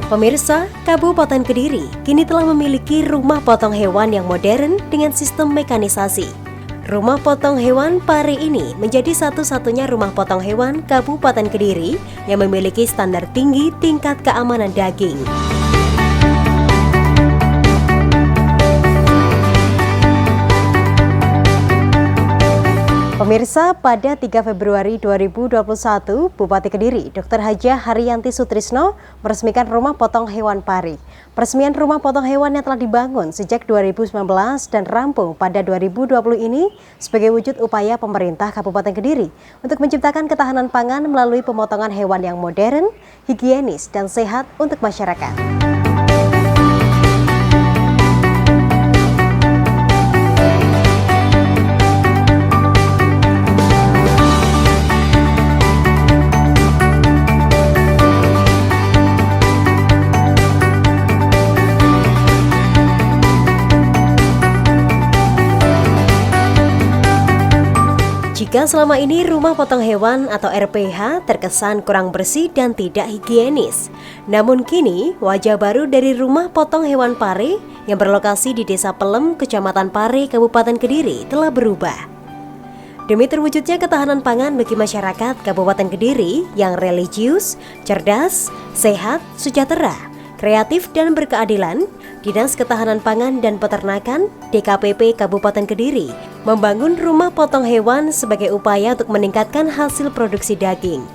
Pemirsa, Kabupaten Kediri kini telah memiliki rumah potong hewan yang modern dengan sistem mekanisasi. Rumah potong hewan Pare ini menjadi satu-satunya rumah potong hewan Kabupaten Kediri yang memiliki standar tinggi tingkat keamanan daging. Pemirsa, pada 3 Februari 2021, Bupati Kediri, Dr. Hajah Haryanti Sutrisno meresmikan rumah potong hewan Pare. Peresmian rumah potong hewan yang telah dibangun sejak 2019 dan rampung pada 2020 ini sebagai wujud upaya pemerintah Kabupaten Kediri untuk menciptakan ketahanan pangan melalui pemotongan hewan yang modern, higienis, dan sehat untuk masyarakat. Jika selama ini rumah potong hewan atau RPH terkesan kurang bersih dan tidak higienis, namun kini wajah baru dari rumah potong hewan Pare yang berlokasi di Desa Pelem, Kecamatan Pare, Kabupaten Kediri telah berubah. Demi terwujudnya ketahanan pangan bagi masyarakat Kabupaten Kediri yang religius, cerdas, sehat, sejahtera, kreatif, dan berkeadilan, Dinas Ketahanan Pangan dan Peternakan DKPP Kabupaten Kediri membangun rumah potong hewan sebagai upaya untuk meningkatkan hasil produksi daging.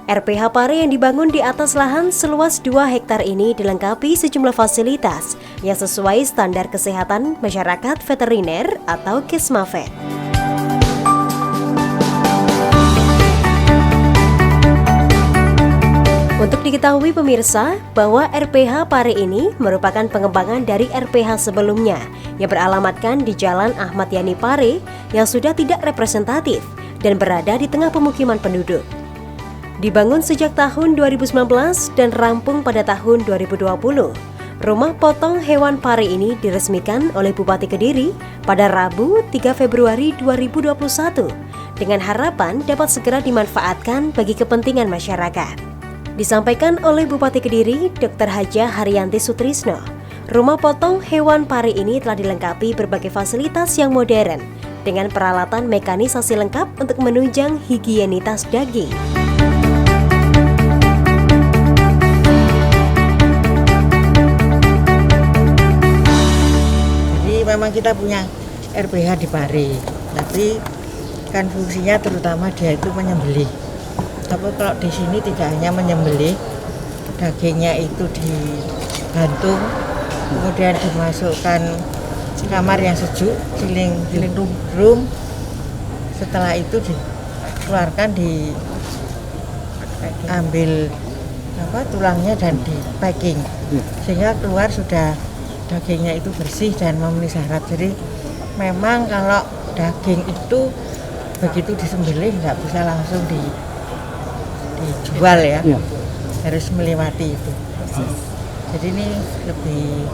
RPH Pare yang dibangun di atas lahan seluas 2 hektar ini dilengkapi sejumlah fasilitas yang sesuai standar kesehatan masyarakat veteriner atau Kesmavet. Untuk diketahui pemirsa bahwa RPH Pare ini merupakan pengembangan dari RPH sebelumnya yang beralamatkan di Jalan Ahmad Yani Pare yang sudah tidak representatif dan berada di tengah pemukiman penduduk. Dibangun sejak tahun 2019 dan rampung pada tahun 2020, rumah potong hewan Pare ini diresmikan oleh Bupati Kediri pada Rabu 3 Februari 2021 dengan harapan dapat segera dimanfaatkan bagi kepentingan masyarakat. Disampaikan oleh Bupati Kediri, Dr. Hajah Haryanti Sutrisno, rumah potong hewan Pare ini telah dilengkapi berbagai fasilitas yang modern dengan peralatan mekanisasi lengkap untuk menunjang higienitas daging. Jadi memang kita punya RPH di Pare, tapi kan fungsinya terutama dia itu menyembelih. Tapi kalau di sini tidak hanya menyembelih, dagingnya itu digantung, kemudian dimasukkan kamar yang sejuk, chilling room. Setelah itu dikeluarkan, diambil tulangnya dan di packing, sehingga keluar sudah dagingnya itu bersih dan memenuhi syarat. Jadi memang kalau daging itu begitu disembelih nggak bisa langsung dijual ya, harus melewati itu. Jadi ini lebih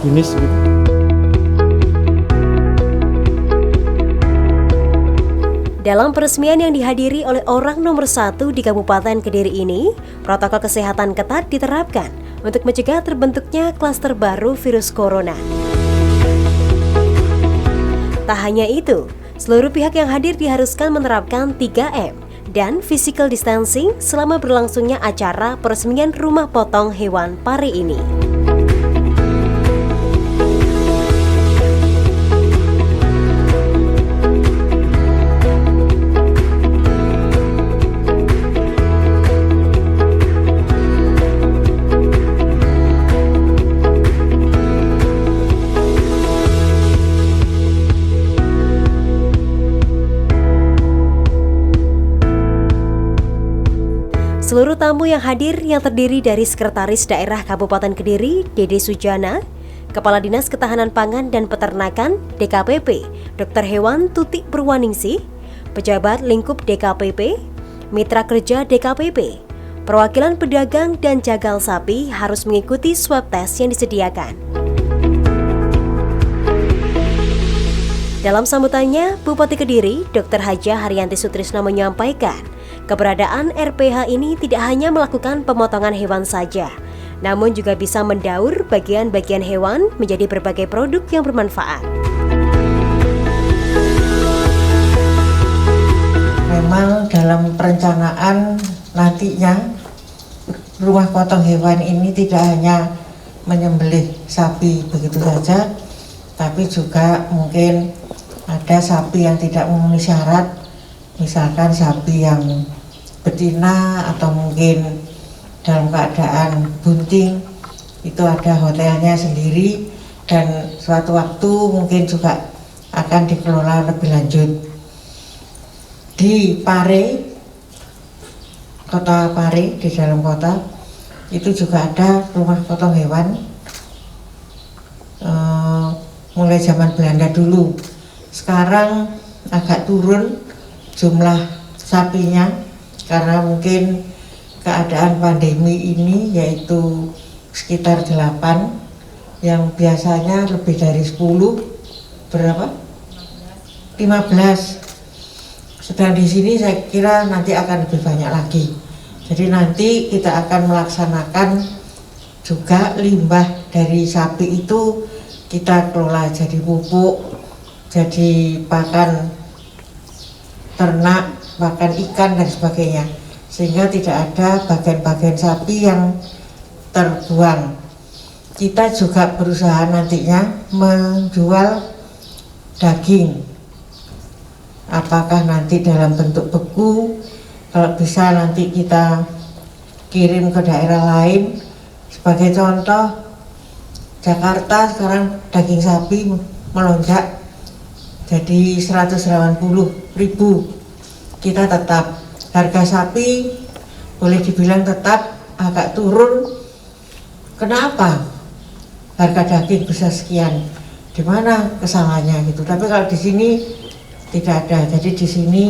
jenis. Dalam peresmian yang dihadiri oleh orang nomor 1 di Kabupaten Kediri ini, protokol kesehatan ketat diterapkan untuk mencegah terbentuknya klaster baru virus corona. Tak hanya itu, seluruh pihak yang hadir diharuskan menerapkan 3M dan physical distancing selama berlangsungnya acara peresmian rumah potong hewan Pare ini. Seluruh tamu yang hadir yang terdiri dari Sekretaris Daerah Kabupaten Kediri, Dede Sujana, Kepala Dinas Ketahanan Pangan dan Peternakan DKPP, Dr. Hewan Tutik Purwaningsih, pejabat lingkup DKPP, mitra kerja DKPP, perwakilan pedagang dan jagal sapi harus mengikuti swab test yang disediakan. Dalam sambutannya, Bupati Kediri, Dr. Hajah Haryanti Sutrisno menyampaikan Keberadaan RPH ini tidak hanya melakukan pemotongan hewan saja, namun juga bisa mendaur bagian-bagian hewan menjadi berbagai produk yang bermanfaat. Memang dalam perencanaan nantinya rumah potong hewan ini tidak hanya menyembelih sapi begitu saja, tapi juga mungkin ada sapi yang tidak memenuhi syarat, misalkan sapi yang betina atau mungkin dalam keadaan bunting, itu ada hotelnya sendiri dan suatu waktu mungkin juga akan dikelola lebih lanjut. Di Pare, kota Pare, di dalam kota itu juga ada rumah potong hewan mulai zaman Belanda dulu. Sekarang agak turun jumlah sapinya karena mungkin keadaan pandemi ini, yaitu sekitar 8 yang biasanya lebih dari 10, berapa? 15. Sedang di sini saya kira nanti akan lebih banyak lagi. Jadi nanti kita akan melaksanakan juga limbah dari sapi itu kita kelola jadi pupuk, jadi pakan ternak, pakan ikan dan sebagainya. Sehingga tidak ada bagian-bagian sapi yang terbuang. Kita juga berusaha nantinya menjual daging. Apakah nanti dalam bentuk beku, kalau bisa nanti kita kirim ke daerah lain. Sebagai contoh, Jakarta sekarang daging sapi melonjak jadi 180.000. Kita tetap harga sapi boleh dibilang tetap agak turun. Kenapa harga daging bisa sekian? Di mana kesalahannya gitu? Tapi kalau di sini tidak ada, jadi di sini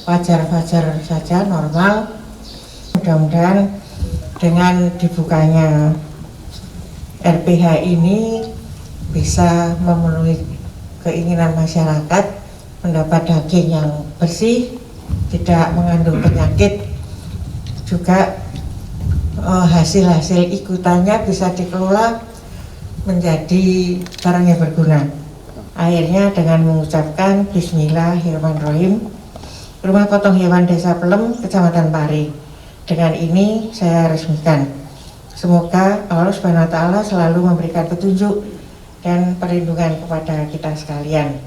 wajar-wajar saja, normal. Mudah-mudahan dengan dibukanya RPH ini bisa memenuhi keinginan masyarakat mendapat daging yang bersih, tidak mengandung penyakit, juga hasil-hasil ikutannya bisa dikelola menjadi barang yang berguna. Akhirnya dengan mengucapkan Bismillahirrahmanirrahim, Rumah Potong Hewan Desa Pelem, Kecamatan Pare. Dengan ini saya resmikan. Semoga Allah SWT selalu memberikan petunjuk dan perlindungan kepada kita sekalian.